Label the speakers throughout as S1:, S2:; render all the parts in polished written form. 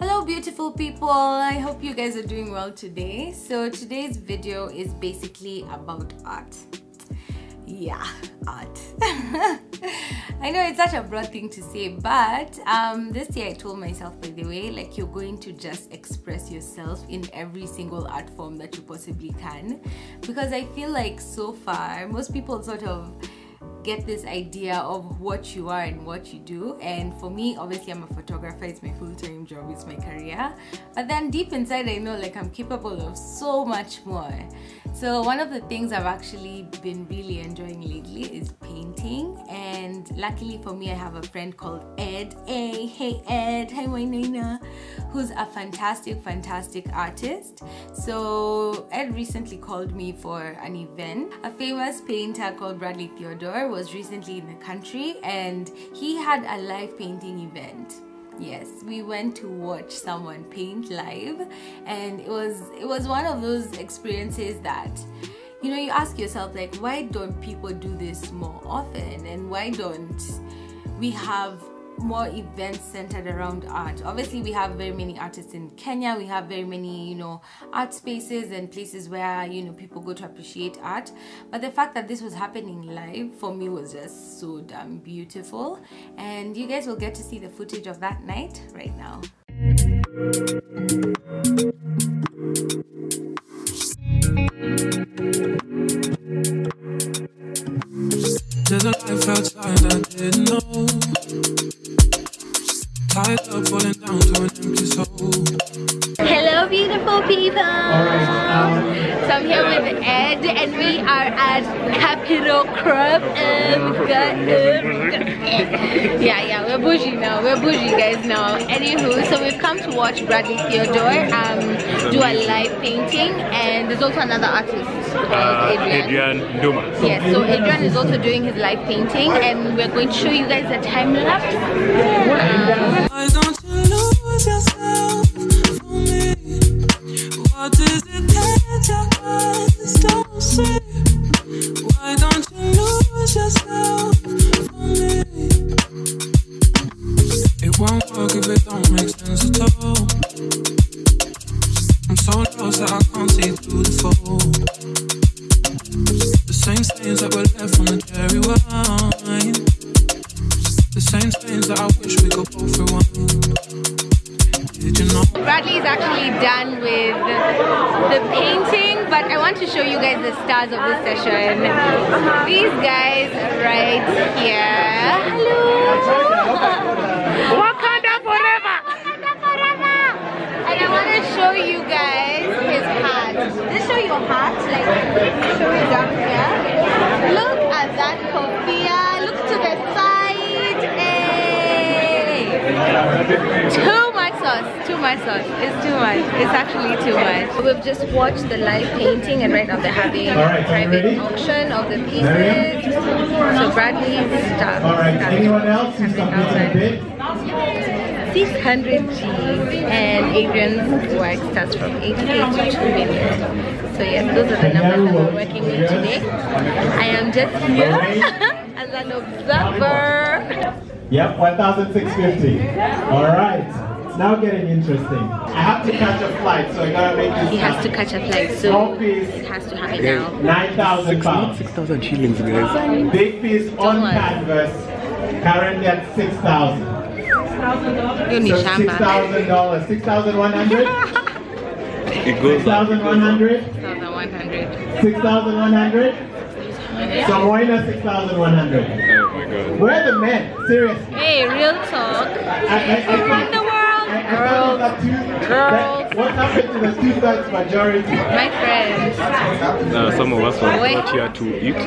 S1: Hello beautiful people, I hope you guys are doing well today. So today's video is basically about art. Yeah, art. I know it's such a broad thing to say, but this year I told myself, by the way, like, you're going to just express yourself in every single art form that you possibly can, because I feel like so far most people sort of get this idea of what you are and what you do, and for me, obviously I'm a photographer, it's my full-time job, it's my career, but then deep inside I know like I'm capable of so much more. So one of the things I've actually been really enjoying lately is painting, and luckily for me I have a friend called Ed. Hey Ed, hi Wainaina, who's a fantastic artist. So Ed recently called me for an event. A famous painter called Bradley Theodore was recently in the country, and he had a live painting event. Yes, we went to watch someone paint live, and it was one of those experiences that, you know, you ask yourself, like, why don't people do this more often, and why don't we have more events centered around art? Obviously we have very many artists in Kenya, we have very many, you know, art spaces and places where, you know, people go to appreciate art, but the fact that this was happening live for me was just so damn beautiful, and you guys will get to see the footage of that night right now.
S2: There's a life outside I didn't know. Tied up, falling down to an empty soul.
S1: Hello beautiful people! So I'm here with Ed, and we are at Capital Crab, and yeah, we're bougie now, we're bougie guys now. Anywho, so we've come to watch Bradley Theodore do a live painting, and there's also another artist called
S3: Adrian Nduma.
S1: Yes, so Adrian is also doing his live painting, and we're going to show you guys the time lapse.
S2: Why don't you lose yourself for me? What is it that your eyes don't see? Why don't you lose yourself for me? It won't work if it don't make sense at all. I'm so lost that I can't see through the fold. The same stains that were left from the cherry wine, the same stains that I wish we could both rewind. Did you know?
S1: Bradley is actually done with the painting, but I want to show you guys the stars of this session. These guys right here. Hello! Wakanda forever! Wakanda forever! And I want to show you guys his hat. Just show your hat, like show it down here. Look at that kofia. Look to the side. Hey! Too much sauce. It's too much. It's actually too much. We've just watched the live painting, and right now they're having a private auction of the pieces. So Bradley's stuff.
S4: Alright, anyone else who's submitting a bid?
S1: 600 G's, and Adrian's work starts from 8K to 2 million. So yes, those are the numbers that we're working with today. I am just here as an observer.
S4: Yep, 1,650. Alright. Now getting interesting. I have to catch a flight, so I gotta make this.
S1: He has to catch a flight, so it has to happen now.
S4: 9,000 pounds.
S3: 6,000 shillings, guys.
S4: Big piece on canvas, currently at 6,000. So $6,000. 6,100.
S3: It goes
S4: 6,100.
S1: 6,100.
S4: 6,100. So Moina 6,100.
S3: Oh my god.
S4: Where are the men? Seriously.
S1: Hey, real talk. Around the world. Girls.
S4: What happened to the 2/3 majority?
S1: My friends.
S3: Some of us were not here to eat.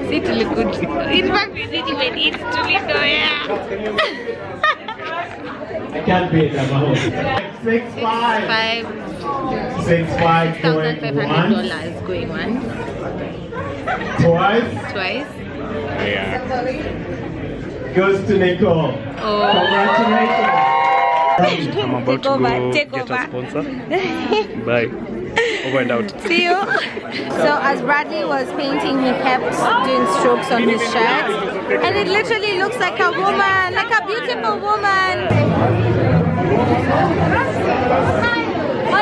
S1: See to look good. In fact, we didn't even eat to window, yeah.
S4: I can't beat them. 6,500. 6,500
S1: $6,500 going once. Twice.
S3: Yeah.
S4: Goes to Nicole.
S1: Oh.
S4: Congratulations.
S3: I'm about to go get a sponsor. Bye. Over and out.
S1: See you. So as Bradley was painting, he kept doing strokes on his shirt, and it literally looks like a woman, like a beautiful woman. Oh,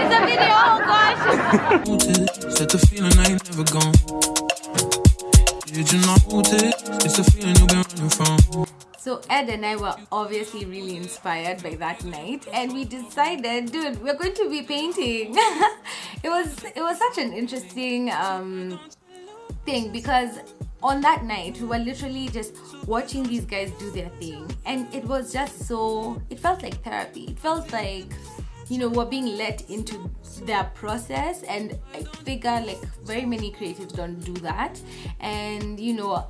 S1: it's a video, oh gosh!
S2: Set the feeling I ain't never gone. Did you notice? It's a feeling you've been running from.
S1: So Ed and I were obviously really inspired by that night, and we decided, dude, we're going to be painting. It was such an interesting thing, because on that night we were literally just watching these guys do their thing, and it was just so, it felt like therapy. It felt like, you know, we're being let into their process, and I figure like very many creatives don't do that. And you know,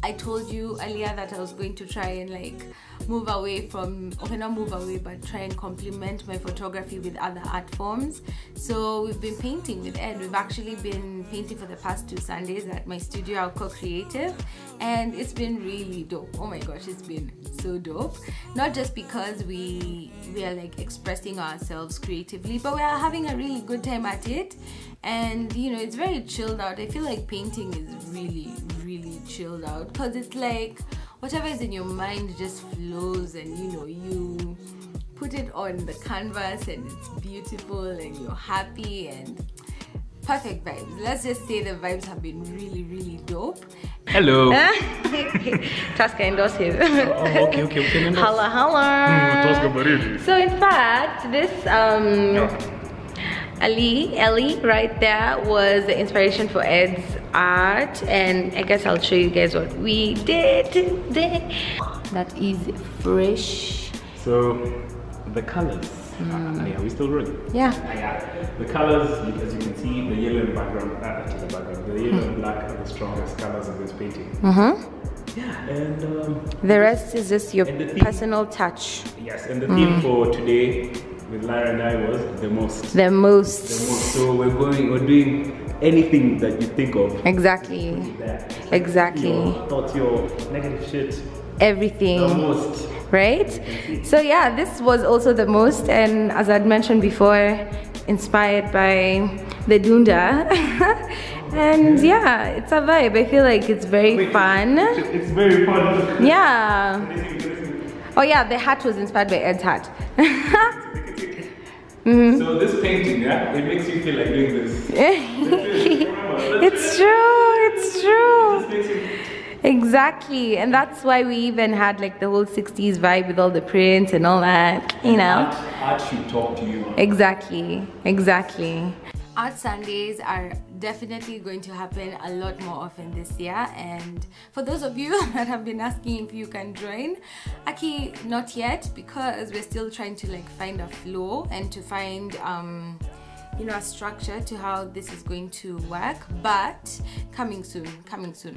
S1: I told you earlier that I was going to try and like move away from, okay, not move away, but try and complement my photography with other art forms. So we've been painting with Ed. We've actually been painting for the past 2 Sundays at my studio, Alco Creative, and it's been really dope. Oh my gosh, it's been so dope. Not just because we are like expressing ourselves creatively, but we are having a really good time at it. And you know, it's very chilled out. I feel like painting is really chilled out, because it's like whatever is in your mind just flows, and you know, you put it on the canvas and it's beautiful and you're happy and perfect vibes. Let's just say the vibes have been really dope.
S3: Hello.
S1: Taska endorse him.
S3: Oh, okay.
S1: Holla. So in fact, this Ellie right there was the inspiration for Ed's art, and I guess I'll show you guys what we did today. That is fresh.
S3: So the colors. Are we still rolling?
S1: Yeah.
S3: The colors, as you can see, the yellow and background, the yellow and black are the strongest colors of this painting. Yeah, and
S1: the rest is just your
S3: theme,
S1: personal touch.
S3: Yes, and the theme for today with Lara and I was the most.
S1: The most.
S3: So we're doing anything that you think of.
S1: Exactly. Exactly.
S3: Your thoughts, your negative shit.
S1: Everything.
S3: The most.
S1: Right? So yeah, this was also the most, and as I'd mentioned before, inspired by the Dunda. And yeah, it's a vibe. I feel like it's very fun.
S3: It's very fun.
S1: Yeah. Oh yeah, the hat was inspired by Ed's hat.
S3: So this painting, yeah, it makes you feel like doing this.
S1: It's true. Exactly, and that's why we even had like the whole 60s vibe with all the prints and all that, you know.
S3: Art should talk to you.
S1: Exactly. Art Sundays are definitely going to happen a lot more often this year, and for those of you that have been asking if you can join, Aki, not yet, because we're still trying to like find a flow and to find you know, a structure to how this is going to work, but coming soon,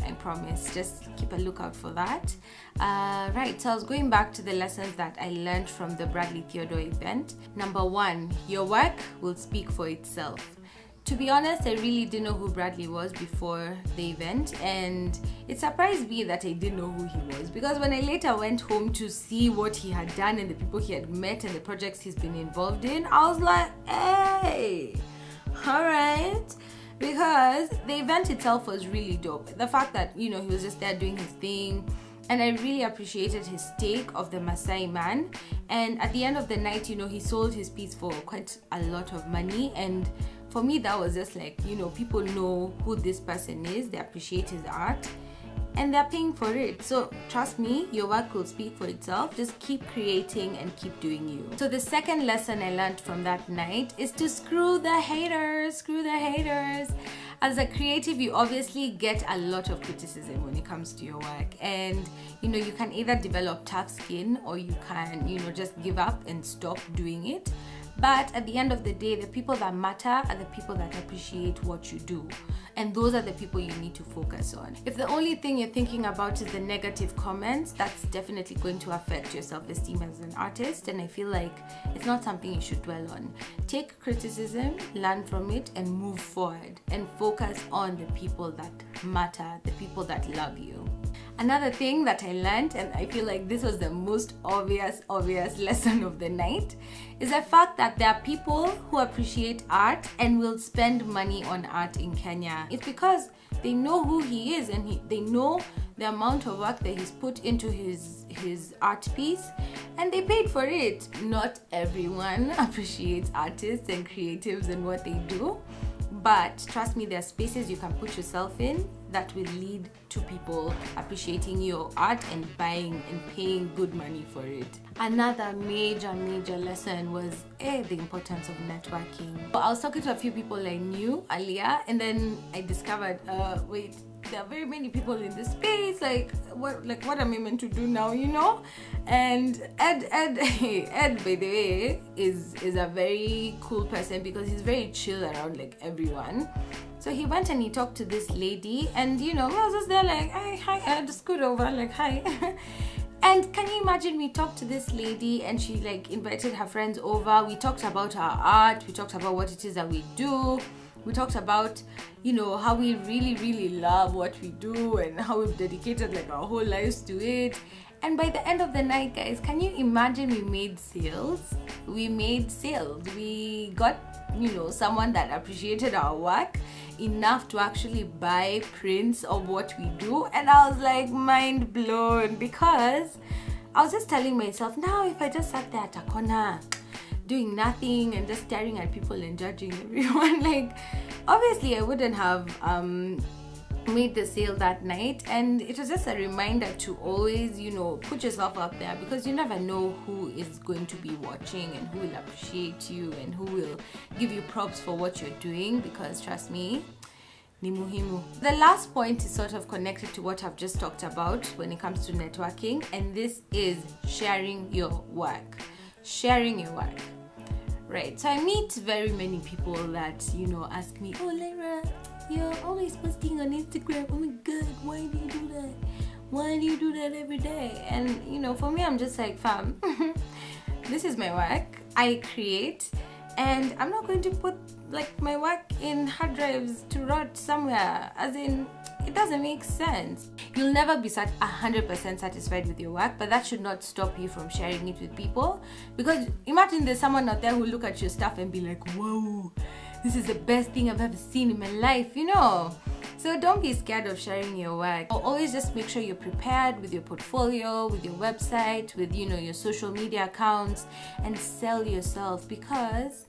S1: I promise. Just keep a lookout for that. Right, so I was going back to the lessons that I learned from the Bradley Theodore event. Number 1, your work will speak for itself. To be honest, I really didn't know who Bradley was before the event, and it surprised me that I didn't know who he was, because when I later went home to see what he had done and the people he had met and the projects he's been involved in, I was like, hey, alright, because the event itself was really dope. The fact that, you know, he was just there doing his thing, and I really appreciated his take of the Maasai man, and at the end of the night, you know, he sold his piece for quite a lot of money, and for me that was just like, you know, people know who this person is, they appreciate his art, and they're paying for it. So trust me, your work will speak for itself. Just keep creating and keep doing you. So the second lesson I learned from that night is to screw the haters. As a creative, you obviously get a lot of criticism when it comes to your work, and you know, you can either develop tough skin or you can, you know, just give up and stop doing it. But at the end of the day, the people that matter are the people that appreciate what you do, and those are the people you need to focus on. If the only thing you're thinking about is the negative comments, that's definitely going to affect your self-esteem as an artist, and I feel like it's not something you should dwell on. Take criticism, learn from it, and move forward, and focus on the people that matter, the people that love you. Another thing that I learned, and I feel like this was the most obvious lesson of the night, is the fact that there are people who appreciate art and will spend money on art in Kenya. It's because they know who he is, and they know the amount of work that he's put into his art piece, and they paid for it. Not everyone appreciates artists and creatives and what they do, but trust me, there are spaces you can put yourself in that will lead to people appreciating your art and buying and paying good money for it. Another major lesson was the importance of networking. I was talking to a few people I knew earlier, and then I discovered, wait, there are very many people in this space, like what am I meant to do now, you know? And Ed by the way is a very cool person because he's very chill around like everyone. So he went and he talked to this lady, and you know, I was just there like, hi Ed, scoot over, like hi. And can you imagine, we talked to this lady and she like invited her friends over. We talked about our art, we talked about what it is that we do. We talked about, you know, how we really love what we do and how we've dedicated like our whole lives to it. And by the end of the night, guys, can you imagine, we made sales? We made sales. We got, you know, someone that appreciated our work enough to actually buy prints of what we do. And I was like mind blown, because I was just telling myself, now if I just sat there at a corner doing nothing and just staring at people and judging everyone, like obviously I wouldn't have made the sale that night. And it was just a reminder to always, you know, put yourself out there, because you never know who is going to be watching and who will appreciate you and who will give you props for what you're doing, because trust me, ni muhimu. The last point is sort of connected to what I've just talked about when it comes to networking, and this is sharing your work. Sharing your work. Right, so I meet very many people that, you know, ask me, oh Lyra, you're always posting on Instagram, oh my god, why do you do that? Why do you do that every day? And you know, for me, I'm just like, fam, this is my work, I create, and I'm not going to put like my work in hard drives to rot somewhere, as in, it doesn't make sense. You'll never be 100% satisfied with your work, but that should not stop you from sharing it with people. Because imagine there's someone out there who look at your stuff and be like, whoa, this is the best thing I've ever seen in my life, you know. So don't be scared of sharing your work. Always just make sure you're prepared with your portfolio, with your website, with, you know, your social media accounts, and sell yourself, because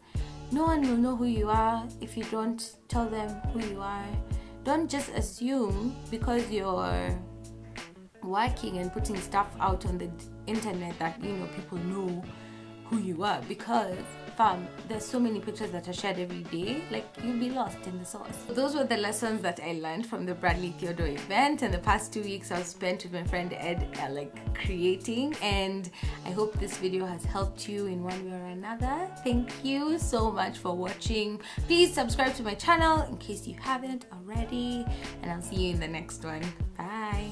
S1: no one will know who you are if you don't tell them who you are. Don't just assume because you're working and putting stuff out on the internet that, you know, people know who you are, because fam, there's so many pictures that are shared every day, like you'll be lost in the sauce. So those were the lessons that I learned from the Bradley Theodore event, and the past 2 weeks I've spent with my friend Ed like creating, and I hope this video has helped you in one way or another. Thank you so much for watching. Please subscribe to my channel in case you haven't already, and I'll see you in the next one. Bye.